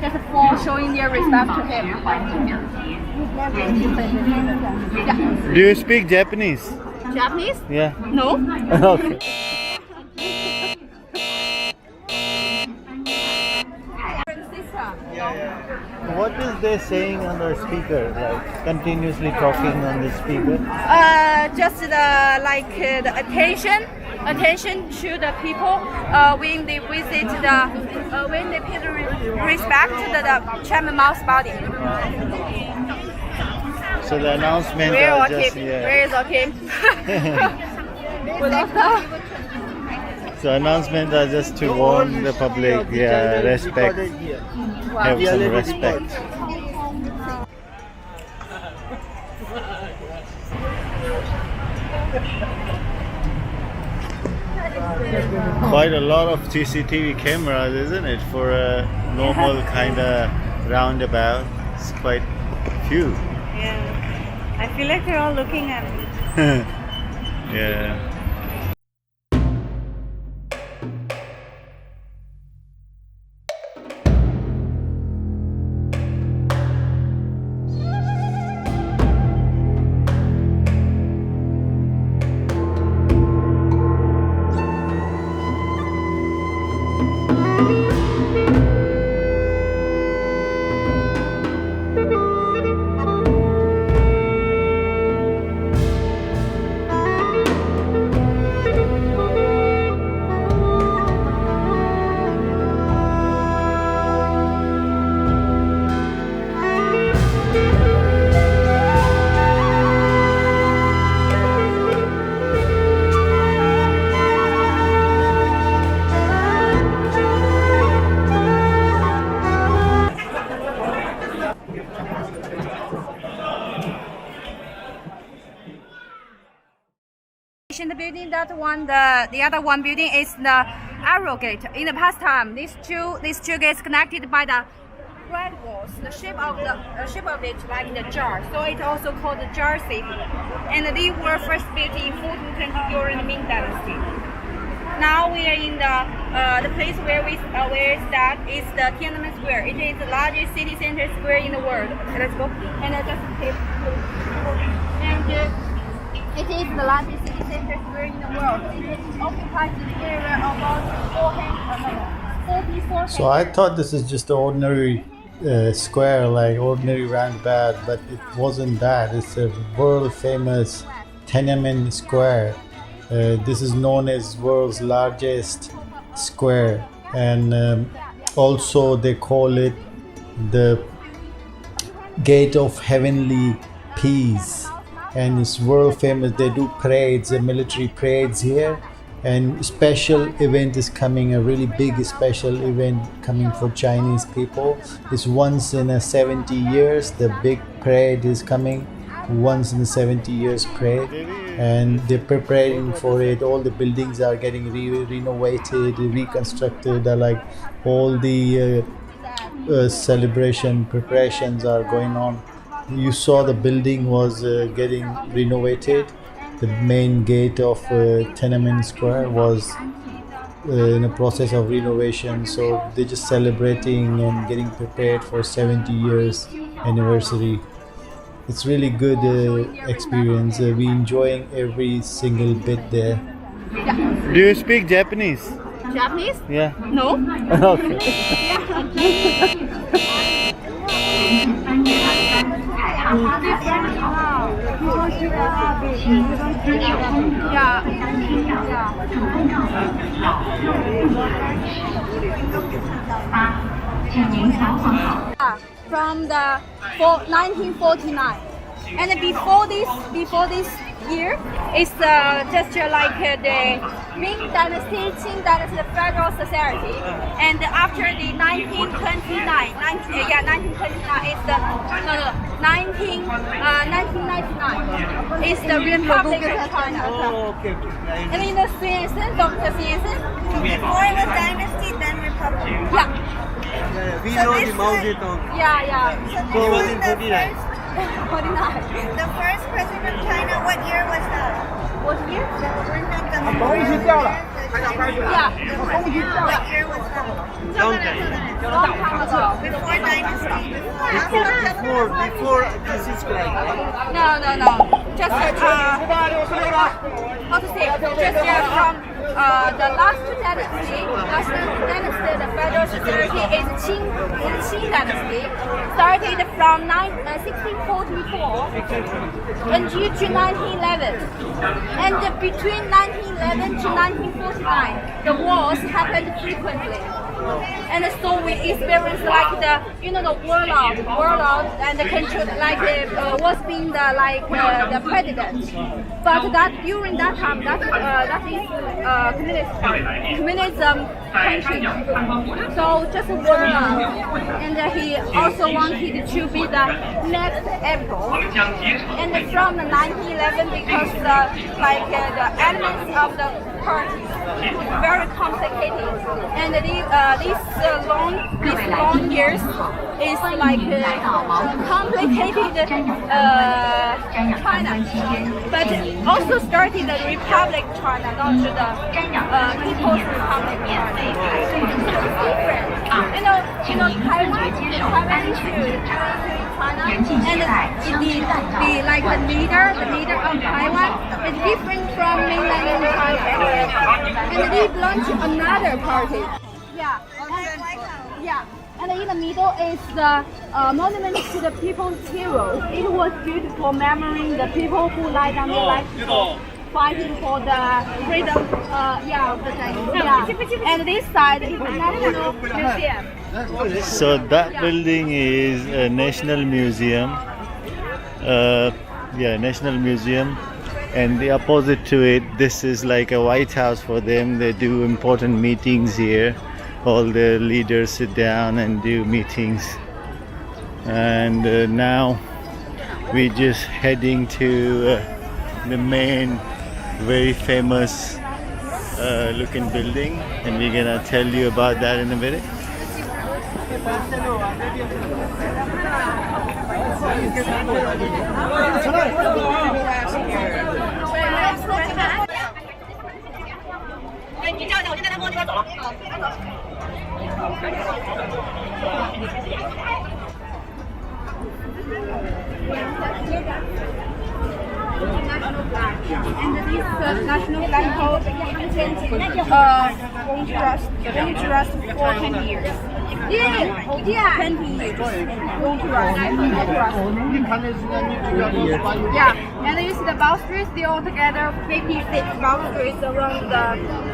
just for showing their respect to him. Yeah. Do you speak Japanese? Japanese? Yeah. No. Okay. What is they saying on the speaker? Like continuously talking on the speaker? Just the attention to the people when they visit when they pay the respect to the Tiananmen Mouse body. So the announcement Where are is just Where is okay? So announcements are just to warn the public, respect, have some respect. Quite a lot of CCTV cameras, isn't it, for a normal kind of roundabout? It's quite few. Yeah, I feel like they're all looking at me. Yeah. The building that one, the other one building is the arrow gate. In the past time, these two gates connected by the red walls. The shape of it like the jar, so it also called the jar city. And they were first built in 1420 during the Ming Dynasty. Now we are in the place where is that is the Tiananmen Square. It is the largest city center square in the world. Okay, let's go. And it is the largest city center square in the world. It occupies an area about 44. So I thought this is just an ordinary square, like ordinary roundabout, but it wasn't that. It's a world famous Tiananmen Square. This is known as world's largest square, and also they call it the Gate of Heavenly Peace. And it's world famous. They do parades, military parades here, and special event is coming, a really big special event coming for Chinese people. It's once in a 70 years, the big parade is coming, once in a 70 years parade, and they're preparing for it. All the buildings are getting renovated, reconstructed, like all the celebration preparations are going on. You saw the building was getting renovated. The main gate of Tiananmen Square was in a process of renovation, so they're just celebrating and getting prepared for 70 years anniversary. It's really good experience. We enjoying every single bit there. Yeah. Do you speak Japanese? Japanese? Yeah. No. Okay. From the 1949, and before this year, it's just like the Ming Dynasty, Qing Dynasty, the Federal Society, and after the 1929 is the 1999 is the Republic of China. Oh, okay. And in the Dr. Xinsen, Before it was dynasty, then republic. yeah, We So know this the Mao was- Zedong. yeah. So He this was was in the 49. 49. The first president of China, what year was that? What year? Wasn't that the Yeah. What year was that? Long time ago. Before dynasty. Before this is like. No. Just how to say? Just from the last dynasty. The federal society is Qing dynasty. Started from 1644 until to 1911, and between 1911 to 1949, the wars happened frequently. And so we experienced like the warlord and the control was being the president. But that during that time that is communism country. So just warlord, and he also wanted to be the next emperor. And from the 1911, because the elements of the party very complicated, and these long years is like complicated China, but also started the Republic China, not the People's Republic China. Taiwan is China, and the leader of Taiwan is different from mainland China, and they launched another party. Yeah. And in the middle is the monument to the people's heroes. It was built for memorizing the people who died on their life fighting for the freedom. And this side is the National Museum. So that building is a National Museum. National Museum. And the opposite to it, this is like a White House for them. They do important meetings here. All the leaders sit down and do meetings. And now we're just heading to the main, very famous looking building, and we're gonna tell you about that in a minute. And this national flag called won't rust for 10 years. 20 years. Won't rust. Yeah, and this is the boundaries. They altogether 56 boundaries around the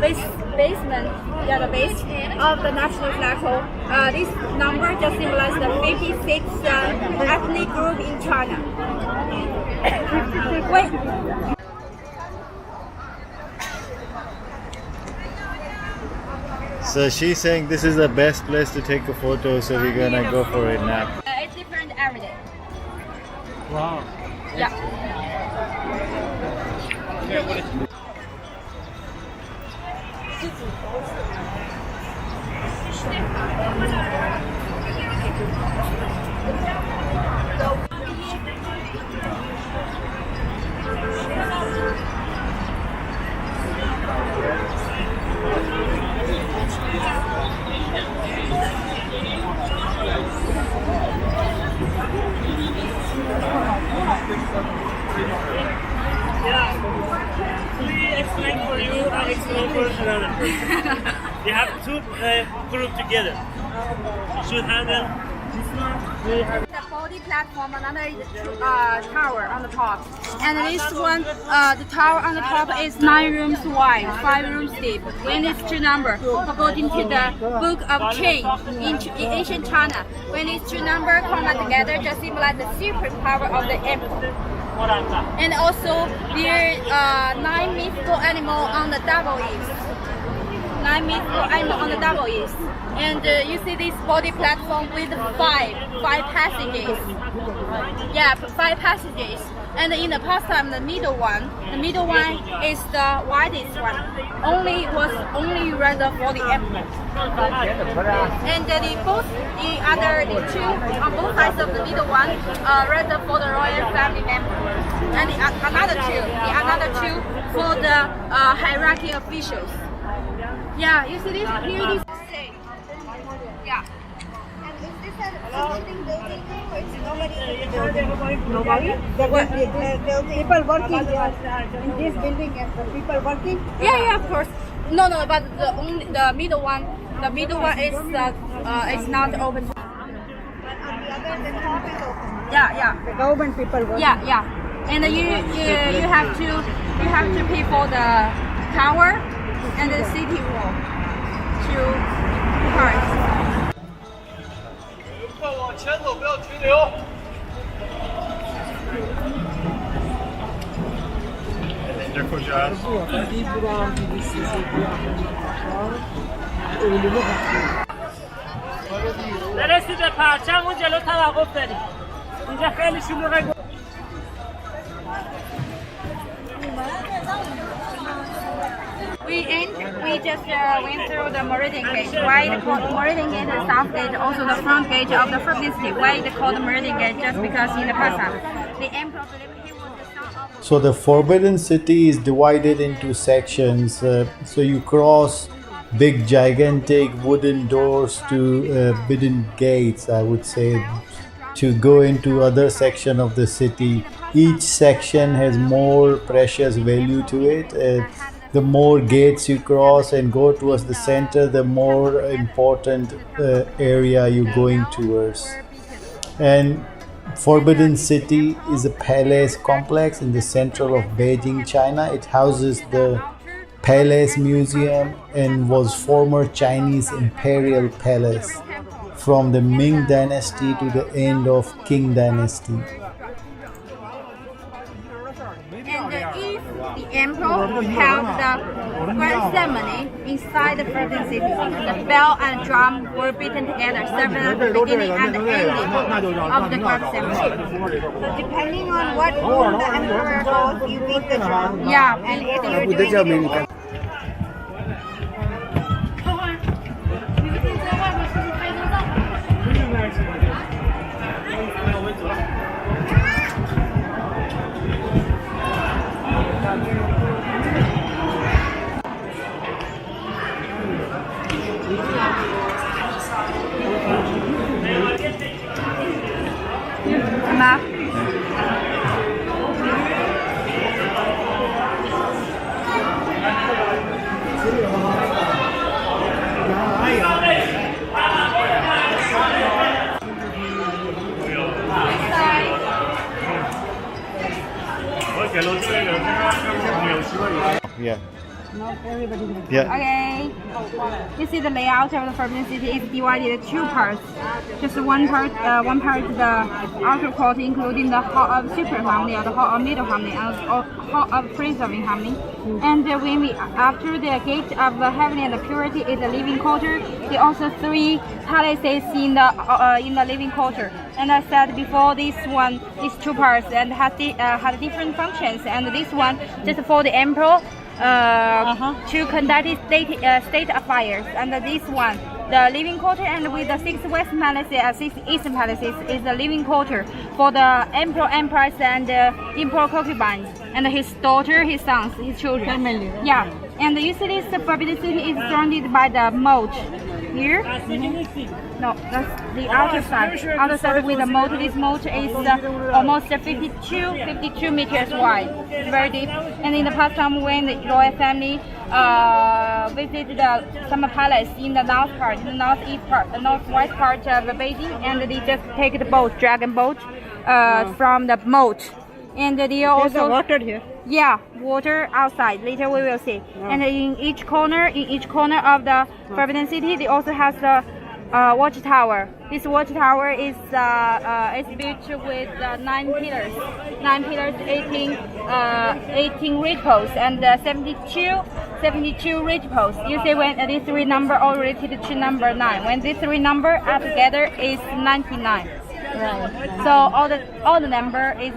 basement. Yeah, the base of the national flag pole. This number just symbolizes the 56 ethnic group in China. Wait. So she's saying this is the best place to take a photo, so we're gonna go for it now. It's different every day. Wow. Yeah. We explain for you, I explain for another person. You have two group together. You should handle this one. The body platform, another is tower on the top, and this one, the tower on the top is 9 rooms wide, 5 rooms deep. When it's two number, according to the book of Qing in ancient China, when these two numbers come together, just symbolize the secret power of the emperor. And also there are 9 mythical animals on the double east. 9 mythical animals on the double east. And you see this body platform with five passages. Yeah, 5 passages. And in the past time, the middle one is the widest one. Was only reserved for the emperor. And the two on both sides of the middle one reserved for the royal family members. And the another two for the hierarchy officials. Yeah, you see this here? This yeah. And is this an existing building or is nobody in the building? Nobody? Building. People working in this building and the people working? Yeah, of course. No, but the middle one is not open. But on the other, the top is open. Yeah. The government people working. Yeah. And you have to pay for the tower and the city wall. Two parts. 快往前走，不要停留。برسید به پرچم و جلو توقف داریم. اینجا خیلی شلوغه. We just went through the Meridian Gate. Why they call Meridian Gate and South Gate, also the front gate of the Forbidden City. Why they call the Meridian Gate? Just because in the past time, the emperor believed he was the son of. So the Forbidden City is divided into sections. So you cross big gigantic wooden doors to wooden gates, I would say, to go into other section of the city. Each section has more precious value to it. The more gates you cross and go towards the center, the more important area you're going towards. And Forbidden City is a palace complex in the center of Beijing, China. It houses the Palace Museum and was former Chinese imperial palace from the Ming Dynasty to the end of Qing Dynasty. And if the emperor held the grand ceremony inside the Forbidden City, the bell and drum were beaten together, serving the beginning and the ending of the grand ceremony. So depending on what room the emperor goes, you beat the drum. Yeah. And if you're doing it, Map. Yeah. Not everybody knows. Yeah. Okay. You see the layout of the Forbidden City is divided into two parts. Just one part the outer court, including the hall of super harmony, or the hall of middle harmony, and hall of preserving harmony. And when we after the gate of the heavenly and the purity is the living quarter, there are also three palaces in the living quarter. And I said before, these two parts and had different functions. And this one just for the emperor. To conduct state affairs, and this one, the living quarter, and with the six west palaces, six eastern palaces, is the living quarter for the emperor, empress, and emperor concubines, and his daughter, his sons, his children. Family. Yeah, and you see this Forbidden City is surrounded by the moat here. No, that's the outer side. Outer side with the moat. This moat is almost 52 meters wide. It's very deep. And in the past time, when the royal family visited the summer palace in the north part, in the northeast part, the northwest part of Beijing, and they just take the boat, dragon boat, from the moat. And they also There's water here. yeah, water outside. Later we will see. And in each corner of the Forbidden City, they also has the watchtower. This watchtower is built with 9 pillars, 18 ridge posts, and 72 ridge posts. You see when these three number all related to number 9. When these three number add together is 99. Right. So all the number is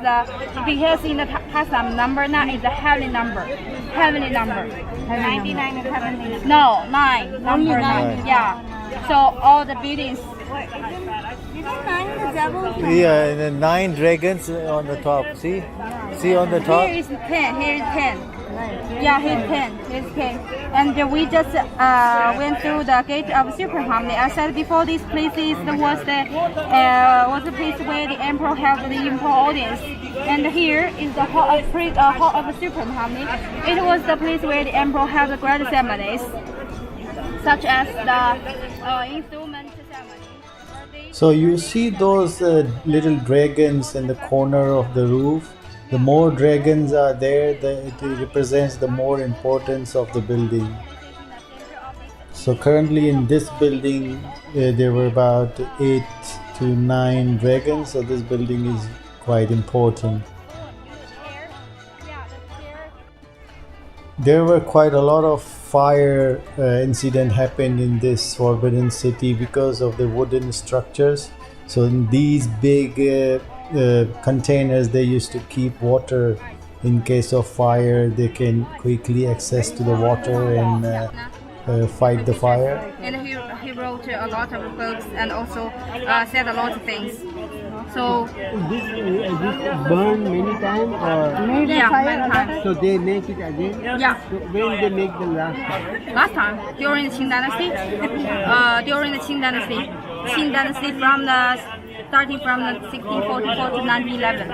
because in the past time number 9 is a heavenly number. 99 is heavenly. No, 9. Number 9. Yeah. So all the buildings. Isn't 9 the devil? Yeah, and then 9 dragons on the top. See on the top. Here is 10. Here is 10. Yeah, he's 10. He's 10. And we just went through the gate of Superharmony. I said before, this place was the place where the emperor held the imperial audience. And here is the hall of Superharmony. It was the place where the emperor held the great ceremonies, such as the instrument ceremony. So you see those little dragons in the corner of the roof. The more dragons are there, it represents the more importance of the building. So currently in this building, there were about 8 to 9 dragons. So this building is quite important. There were quite a lot of fire incident happened in this forbidden city because of the wooden structures. So in these big containers, they used to keep water in case of fire. They can quickly access to the water and fight the fire. And he wrote a lot of books and also said a lot of things. So This burn many times or yeah, many times. so they make it again? Yeah. So when they make the last time? Last time during the Qing Dynasty, Qing Dynasty from the starting from the 1644 to 1911.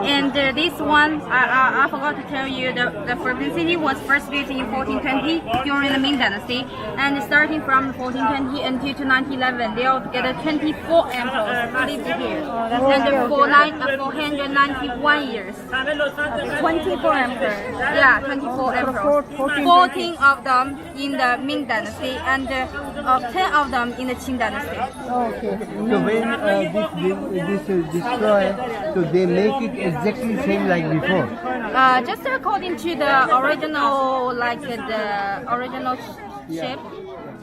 And this one, I forgot to tell you, the forbidden city was first built in 1420 during the Ming Dynasty, and starting from 1420 until to 1911, they altogether 24 emperors lived here, and for 491 years. 24 emperors. Yeah, 24 emperors. 14 of them in the Ming Dynasty, and 10 of them in the Qing Dynasty. Okay. So when this is destroyed, so they make it exactly same like before. Just according to the original, like the original shape,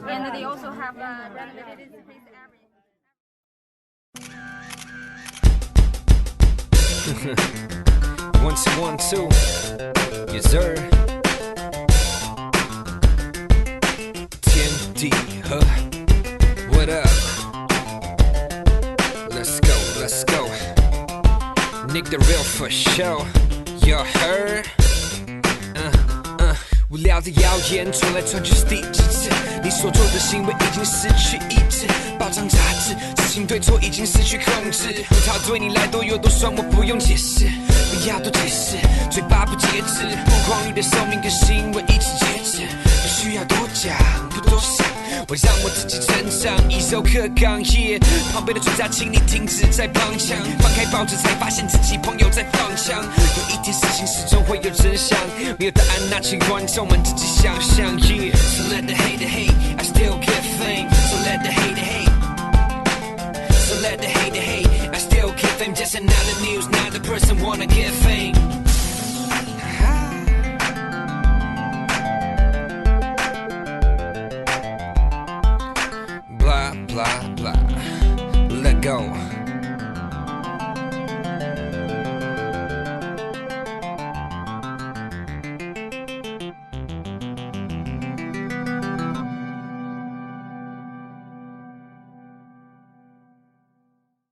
and they also have renovated this place One, two, 1, 2. Yes, sir. TND, huh? What up? Let's go. Nick the real for show. You heard? 无聊的谣言传来传去是第几次？你所做的行为已经失去意志，报章杂志，事情对错已经失去控制。他对你来多有多爽，我不用解释，不要多解释，嘴巴不节制，目光里的寿命跟行为一起截止，不需要多讲，不多想。我让我自己成长，一手课纲耶。旁边的专家，请你停止在帮腔。翻开报纸才发现自己朋友在放枪。有一件事情始终会有真相，没有答案，那请观众们自己想象。Yeah. So let the hate hate, I still get fame. So let the hate hate. So let the hate hate, I still get fame. Just another news, not the person wanna get fame. Blah, blah, blah. Let go.